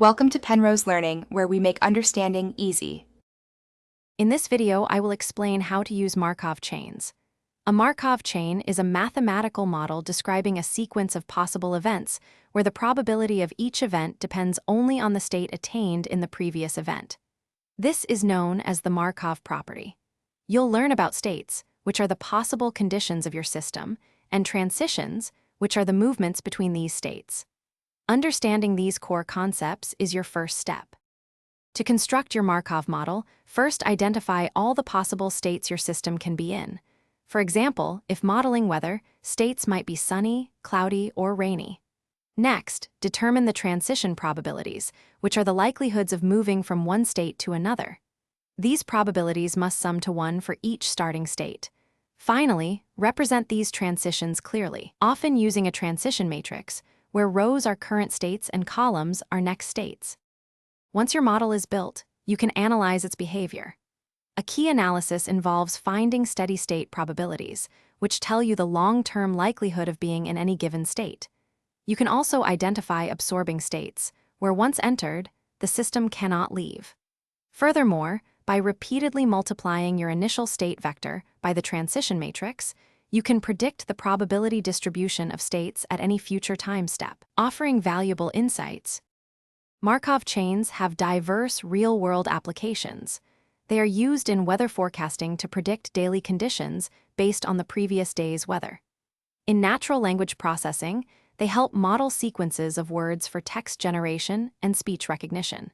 Welcome to Penrose Learning, where we make understanding easy. In this video, I will explain how to use Markov chains. A Markov chain is a mathematical model describing a sequence of possible events where the probability of each event depends only on the state attained in the previous event. This is known as the Markov property. You'll learn about states, which are the possible conditions of your system, and transitions, which are the movements between these states. Understanding these core concepts is your first step. To construct your Markov model, first identify all the possible states your system can be in. For example, if modeling weather, states might be sunny, cloudy, or rainy. Next, determine the transition probabilities, which are the likelihoods of moving from one state to another. These probabilities must sum to 1 for each starting state. Finally, represent these transitions clearly, often using a transition matrix, where rows are current states and columns are next states. Once your model is built, you can analyze its behavior. A key analysis involves finding steady-state probabilities, which tell you the long-term likelihood of being in any given state. You can also identify absorbing states, where once entered, the system cannot leave. Furthermore, by repeatedly multiplying your initial state vector by the transition matrix, you can predict the probability distribution of states at any future time step, offering valuable insights. Markov chains have diverse real-world applications. They are used in weather forecasting to predict daily conditions based on the previous day's weather. In natural language processing, they help model sequences of words for text generation and speech recognition.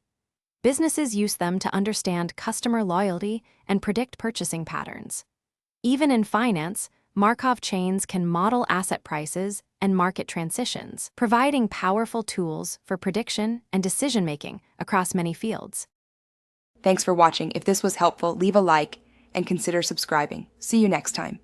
Businesses use them to understand customer loyalty and predict purchasing patterns. Even in finance, Markov chains can model asset prices and market transitions, providing powerful tools for prediction and decision-making across many fields. Thanks for watching. If this was helpful, leave a like and consider subscribing. See you next time.